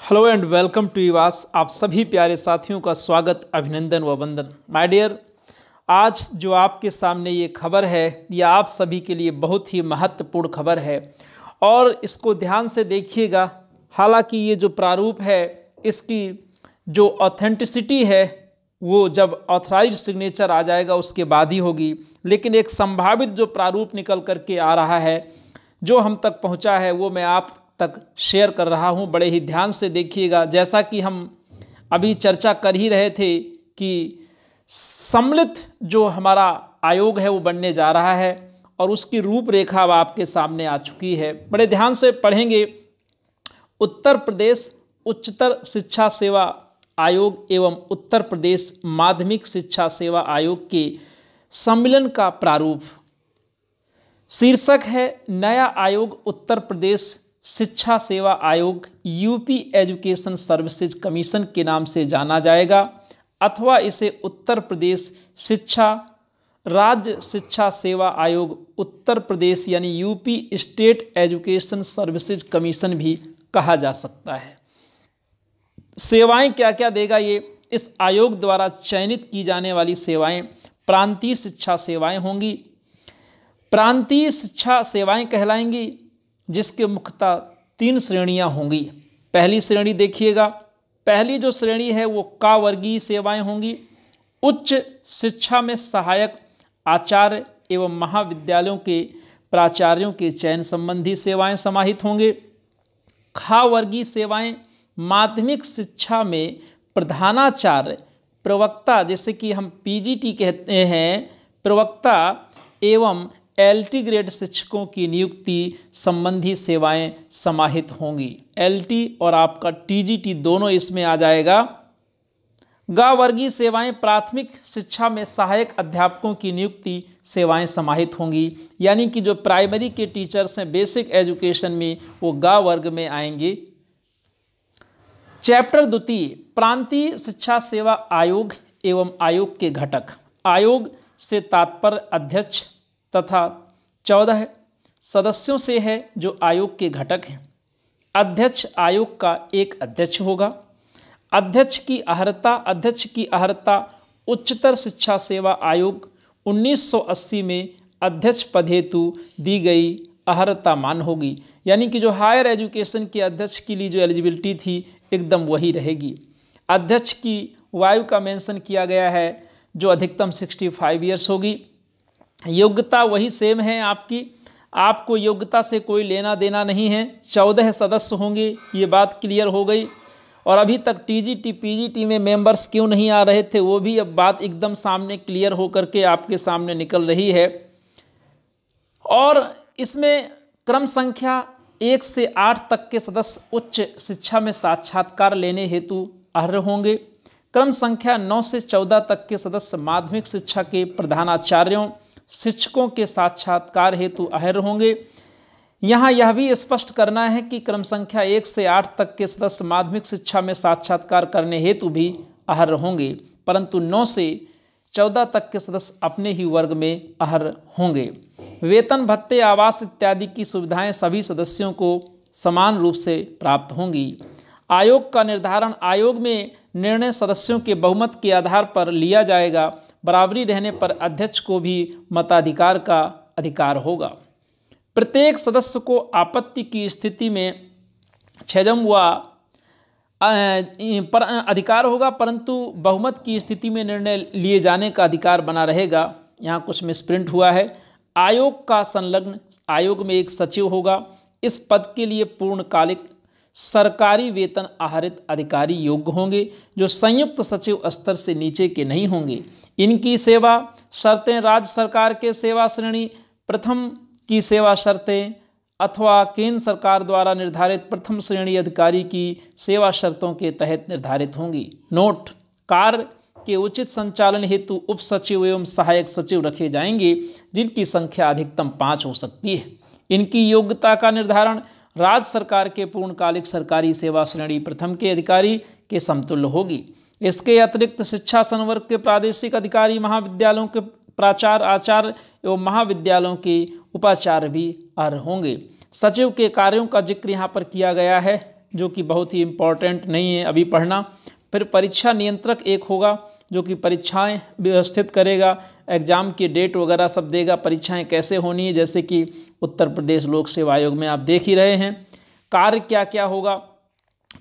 Hello and welcome to ईवास। आप सभी प्यारे साथियों का स्वागत, अभिनंदन व वंदन। माय डियर, आज जो आपके सामने ये खबर है ये आप सभी के लिए बहुत ही महत्वपूर्ण खबर है और इसको ध्यान से देखिएगा। हालांकि ये जो प्रारूप है इसकी जो ऑथेंटिसिटी है वो जब ऑथराइज्ड सिग्नेचर आ जाएगा उसके बाद ही होगी, लेकिन एक संभावित जो प्रारूप निकल करके आ रहा है जो हम तक पहुंचा है वो मैं आप तक शेयर कर रहा हूं। बड़े ही ध्यान से देखिएगा। जैसा कि हम अभी चर्चा कर ही रहे थे कि सम्मिलित जो हमारा आयोग है वो बनने जा रहा है और उसकी रूपरेखा अब आपके सामने आ चुकी है। बड़े ध्यान से पढ़ेंगे। उत्तर प्रदेश उच्चतर शिक्षा सेवा आयोग एवं उत्तर प्रदेश माध्यमिक शिक्षा सेवा आयोग के सम्मेलन का प्रारूप। शीर्षक है नया आयोग उत्तर प्रदेश शिक्षा सेवा आयोग यूपी एजुकेशन सर्विसेज कमीशन के नाम से जाना जाएगा अथवा इसे उत्तर प्रदेश शिक्षा राज्य शिक्षा सेवा आयोग उत्तर प्रदेश यानी UP state education services commission भी कहा जा सकता है। सेवाएं क्या क्या देगा ये? इस आयोग द्वारा चयनित की जाने वाली सेवाएं प्रांतीय शिक्षा सेवाएं होंगी। प्रांतीय शिक्षा सेवाएं कहलाएंगी जिसके मुख्यतः 3 श्रेणियां होंगी। पहली श्रेणी देखिएगा, पहली जो श्रेणी है वो क वर्गीय सेवाएं होंगी। उच्च शिक्षा में सहायक आचार्य एवं महाविद्यालयों के प्राचार्यों के चयन संबंधी सेवाएं समाहित होंगे। ख वर्गीय सेवाएं माध्यमिक शिक्षा में प्रधानाचार्य प्रवक्ता, जैसे कि हम पीजीटी कहते हैं, प्रवक्ता एवं एलटी ग्रेड शिक्षकों की नियुक्ति संबंधी सेवाएं समाहित होंगी। एलटी और आपका टीजीटी दोनों इसमें आ जाएगा। ग वर्गीय सेवाएं प्राथमिक शिक्षा में सहायक अध्यापकों की नियुक्ति सेवाएं समाहित होंगी, यानी कि जो प्राइमरी के टीचर्स हैं बेसिक एजुकेशन में वो ग वर्ग में आएंगे। चैप्टर द्वितीय प्रांतीय शिक्षा सेवा आयोग एवं आयोग के घटक। आयोग से तात्पर्य अध्यक्ष तथा 14 सदस्यों से है जो आयोग के घटक हैं। अध्यक्ष आयोग का एक अध्यक्ष होगा। अध्यक्ष की अहर्ता उच्चतर शिक्षा सेवा आयोग 1980 में अध्यक्ष पद हेतु दी गई अहर्ता मान होगी, यानी कि जो हायर एजुकेशन के अध्यक्ष के लिए जो एलिजिबिलिटी थी एकदम वही रहेगी। अध्यक्ष की वायु का मेंशन किया गया है जो अधिकतम 65 ईयर्स होगी। योग्यता वही सेम है आपकी, आपको योग्यता से कोई लेना देना नहीं है। 14 सदस्य होंगे, ये बात क्लियर हो गई। और अभी तक टीजीटी पीजीटी में मेंबर्स क्यों नहीं आ रहे थे वो भी अब बात एकदम सामने क्लियर हो करके आपके सामने निकल रही है। और इसमें क्रम संख्या 1 से 8 तक के सदस्य उच्च शिक्षा में साक्षात्कार लेने हेतु अर्ह होंगे। क्रम संख्या 9 से 14 तक के सदस्य माध्यमिक शिक्षा के प्रधानाचार्यों शिक्षकों के साक्षात्कार हेतु अहर्य होंगे। यहाँ यह भी स्पष्ट करना है कि क्रम संख्या 1 से 8 तक के सदस्य माध्यमिक शिक्षा में साक्षात्कार करने हेतु भी अहर्य होंगे, परंतु 9 से 14 तक के सदस्य अपने ही वर्ग में अहर्य होंगे। वेतन भत्ते आवास इत्यादि की सुविधाएं सभी सदस्यों को समान रूप से प्राप्त होंगी। आयोग का निर्धारण आयोग में निर्णय सदस्यों के बहुमत के आधार पर लिया जाएगा। बराबरी रहने पर अध्यक्ष को भी मताधिकार का अधिकार होगा। प्रत्येक सदस्य को आपत्ति की स्थिति में छेजम व अधिकार होगा, परंतु बहुमत की स्थिति में निर्णय लिए जाने का अधिकार बना रहेगा। यहाँ कुछ मिसप्रिंट हुआ है। आयोग का संलग्न आयोग में एक सचिव होगा। इस पद के लिए पूर्णकालिक सरकारी वेतन आहरित अधिकारी योग्य होंगे जो संयुक्त सचिव स्तर से नीचे के नहीं होंगे। इनकी सेवा शर्तें राज्य सरकार के सेवा श्रेणी प्रथम की सेवा शर्तें अथवा केंद्र सरकार द्वारा निर्धारित प्रथम श्रेणी अधिकारी की सेवा शर्तों के तहत निर्धारित होंगी। नोट: कार्य के उचित संचालन हेतु उप सचिव एवं सहायक सचिव रखे जाएंगे जिनकी संख्या अधिकतम 5 हो सकती है। इनकी योग्यता का निर्धारण राज्य सरकार के पूर्णकालिक सरकारी सेवा श्रेणी प्रथम के अधिकारी के समतुल्य होगी। इसके अतिरिक्त शिक्षा संवर्ग के प्रादेशिक अधिकारी महाविद्यालयों के प्राचार्य आचार्य एवं महाविद्यालयों के उपाचार्य भी अर्ह होंगे। सचिव के कार्यों का जिक्र यहाँ पर किया गया है। जो कि बहुत ही इम्पोर्टेंट नहीं है अभी पढ़ना। फिर परीक्षा नियंत्रक एक होगा जो कि परीक्षाएं व्यवस्थित करेगा, एग्ज़ाम की डेट वगैरह सब देगा, परीक्षाएं कैसे होनी है, जैसे कि उत्तर प्रदेश लोक सेवा आयोग में आप देख ही रहे हैं। कार्य क्या क्या होगा,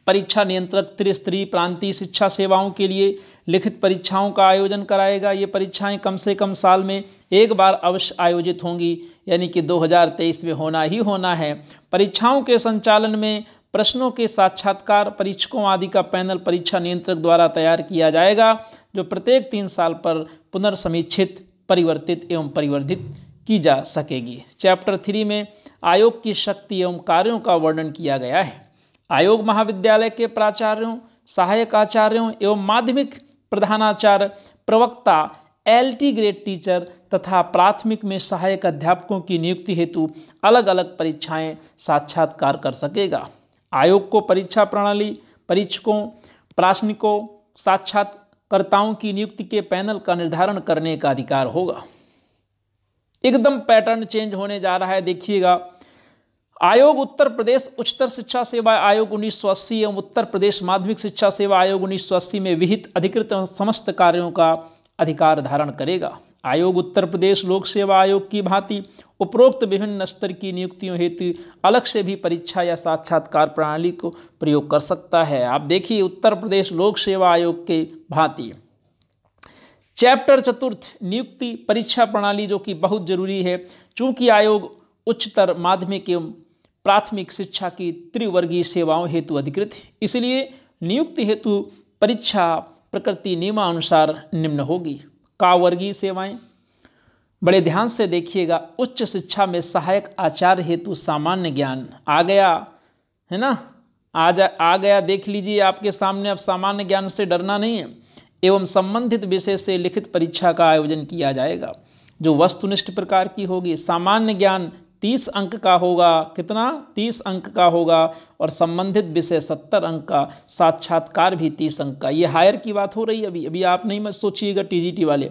परीक्षा नियंत्रक त्रिस्तरीय प्रांतीय शिक्षा सेवाओं के लिए लिखित परीक्षाओं का आयोजन कराएगा। ये परीक्षाएं कम से कम साल में एक बार अवश्य आयोजित होंगी, यानी कि 2023 में होना ही होना है। परीक्षाओं के संचालन में प्रश्नों के साक्षात्कार परीक्षकों आदि का पैनल परीक्षा नियंत्रक द्वारा तैयार किया जाएगा, जो प्रत्येक 3 साल पर पुनर्समीक्षित, परिवर्तित एवं परिवर्धित की जा सकेगी। चैप्टर 3 में आयोग की शक्ति एवं कार्यों का वर्णन किया गया है। आयोग महाविद्यालय के प्राचार्यों, सहायक आचार्यों एवं माध्यमिक प्रधानाचार्य, प्रवक्ता, LT ग्रेड टीचर तथा प्राथमिक में सहायक अध्यापकों की नियुक्ति हेतु अलग अलग परीक्षाएं साक्षात्कार कर सकेगा। आयोग को परीक्षा प्रणाली, परीक्षकों, प्रासनिकों, साक्षात्कारताओं की नियुक्ति के पैनल का निर्धारण करने का अधिकार होगा। एकदम पैटर्न चेंज होने जा रहा है, देखिएगा। आयोग उत्तर प्रदेश उच्चतर शिक्षा सेवा आयोग 1980 एवं उत्तर प्रदेश माध्यमिक शिक्षा सेवा आयोग 1980 में विहित अधिकृत समस्त कार्यों का अधिकार धारण करेगा। आयोग उत्तर प्रदेश लोक सेवा आयोग की भांति उपरोक्त विभिन्न स्तर की नियुक्तियों हेतु अलग से भी परीक्षा या साक्षात्कार प्रणाली को प्रयोग कर सकता है। आप देखिए, उत्तर प्रदेश लोक सेवा आयोग के भांति चैप्टर 4 नियुक्ति परीक्षा प्रणाली, जो कि बहुत जरूरी है, चूंकि आयोग उच्चतर माध्यमिक एवं प्राथमिक शिक्षा की त्रिवर्गीय सेवाओं हेतु अधिकृत है, इसलिए नियुक्ति हेतु परीक्षा प्रकृति नियमानुसार निम्न होगी। कावर्गीय सेवाएं, बड़े ध्यान से देखिएगा। उच्च शिक्षा में सहायक आचार्य हेतु सामान्य ज्ञान आ गया है ना, आ गया, देख लीजिए आपके सामने। अब सामान्य ज्ञान से डरना नहीं है। एवं संबंधित विषय से लिखित परीक्षा का आयोजन किया जाएगा, जो वस्तुनिष्ठ प्रकार की होगी। सामान्य ज्ञान 30 अंक का होगा। कितना? 30 अंक का होगा। और संबंधित विषय 70 अंक का, साक्षात्कार भी 30 अंक का। ये हायर की बात हो रही है अभी आप नहीं मत सोचिएगा TGT वाले।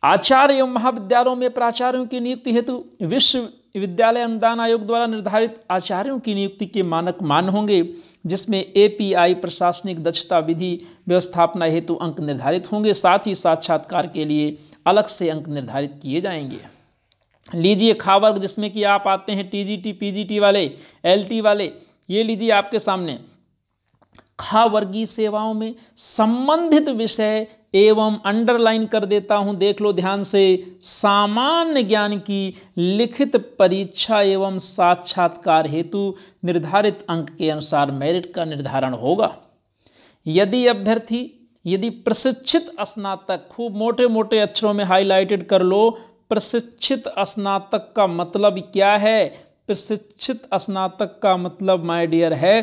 आचार्य एवं महाविद्यालयों में प्राचार्यों की नियुक्ति हेतु विश्वविद्यालय अनुदान आयोग द्वारा निर्धारित आचार्यों की नियुक्ति के मानक मान होंगे, जिसमें API प्रशासनिक दक्षता विधि व्यवस्थापना हेतु अंक निर्धारित होंगे। साथ ही साक्षात्कार के लिए अलग से अंक निर्धारित किए जाएंगे। लीजिए खा वर्ग, जिसमें कि आप आते हैं TGT PGT वाले, LT वाले, ये लीजिए आपके सामने। खा वर्गीय सेवाओं में संबंधित विषय एवं अंडरलाइन कर देता हूं, देख लो ध्यान से, सामान्य ज्ञान की लिखित परीक्षा एवं साक्षात्कार हेतु निर्धारित अंक के अनुसार मेरिट का निर्धारण होगा। यदि प्रशिक्षित स्नातक, खूब मोटे मोटे अक्षरों में हाईलाइटेड कर लो, प्रशिक्षित स्नातक का मतलब क्या है? प्रशिक्षित स्नातक का मतलब माय डियर है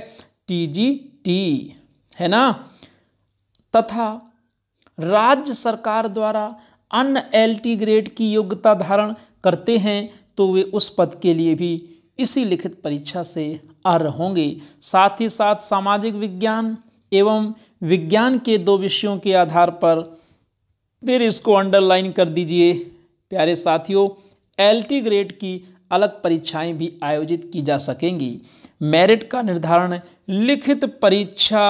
TGT, है ना। तथा राज्य सरकार द्वारा अन्य LT ग्रेड की योग्यता धारण करते हैं, तो वे उस पद के लिए भी इसी लिखित परीक्षा से अर्ह होंगे। साथ ही साथ सामाजिक विज्ञान एवं विज्ञान के 2 विषयों के आधार पर, फिर इसको अंडरलाइन कर दीजिए प्यारे साथियों, LT ग्रेड की अलग परीक्षाएं भी आयोजित की जा सकेंगी। मेरिट का निर्धारण लिखित परीक्षा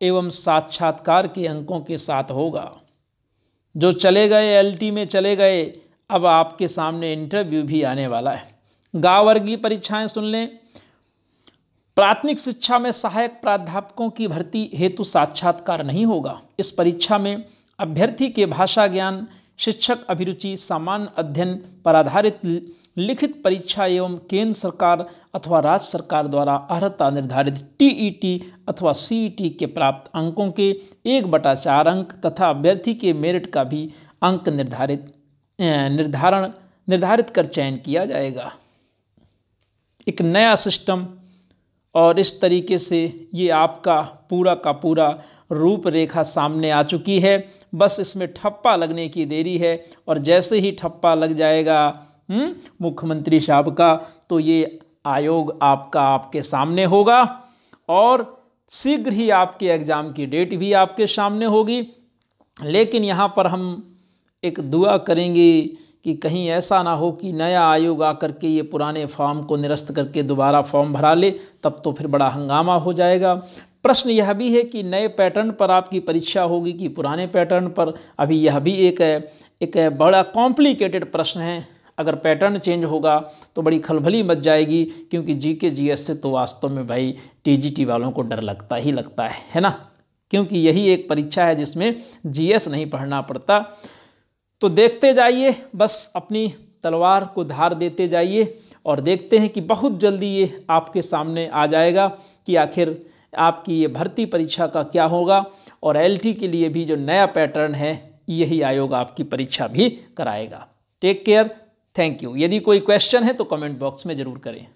एवं साक्षात्कार के अंकों के साथ होगा। जो चले गए LT में चले गए, अब आपके सामने इंटरव्यू भी आने वाला है। गा वर्गीय परीक्षाएं सुन लें। प्राथमिक शिक्षा में सहायक प्राध्यापकों की भर्ती हेतु साक्षात्कार नहीं होगा। इस परीक्षा में अभ्यर्थी के भाषा ज्ञान, शिक्षक अभिरुचि, सामान्य अध्ययन पर आधारित लिखित परीक्षा एवं केंद्र सरकार अथवा राज्य सरकार द्वारा अर्हता निर्धारित TET अथवा CET के प्राप्त अंकों के 1/4 अंक तथा अभ्यर्थी के मेरिट का भी अंक निर्धारित कर चयन किया जाएगा। एक नया सिस्टम, और इस तरीके से ये आपका पूरा का पूरा रूपरेखा सामने आ चुकी है। बस इसमें ठप्पा लगने की देरी है, और जैसे ही ठप्पा लग जाएगा मुख्यमंत्री साहब का, तो ये आयोग आपके सामने होगा, और शीघ्र ही आपके एग्ज़ाम की डेट भी आपके सामने होगी। लेकिन यहाँ पर हम एक दुआ करेंगे कि कहीं ऐसा ना हो कि नया आयोग आकर के ये पुराने फॉर्म को निरस्त करके दोबारा फॉर्म भरा ले, तब तो फिर बड़ा हंगामा हो जाएगा। प्रश्न यह भी है कि नए पैटर्न पर आपकी परीक्षा होगी कि पुराने पैटर्न पर, अभी यह भी एक बड़ा कॉम्प्लिकेटेड प्रश्न है। अगर पैटर्न चेंज होगा तो बड़ी खलबली मच जाएगी, क्योंकि जीके जीएस से तो वास्तव में भाई टीजीटी वालों को डर लगता ही लगता है ना, क्योंकि यही एक परीक्षा है जिसमें जीएस नहीं पढ़ना पड़ता। तो देखते जाइए, बस अपनी तलवार को धार देते जाइए और देखते हैं कि बहुत जल्दी ये आपके सामने आ जाएगा कि आखिर आपकी ये भर्ती परीक्षा का क्या होगा। और एलटी के लिए भी जो नया पैटर्न है यही आयोग आपकी परीक्षा भी कराएगा। Take care, thank you. यदि कोई क्वेश्चन है तो कमेंट बॉक्स में ज़रूर करें।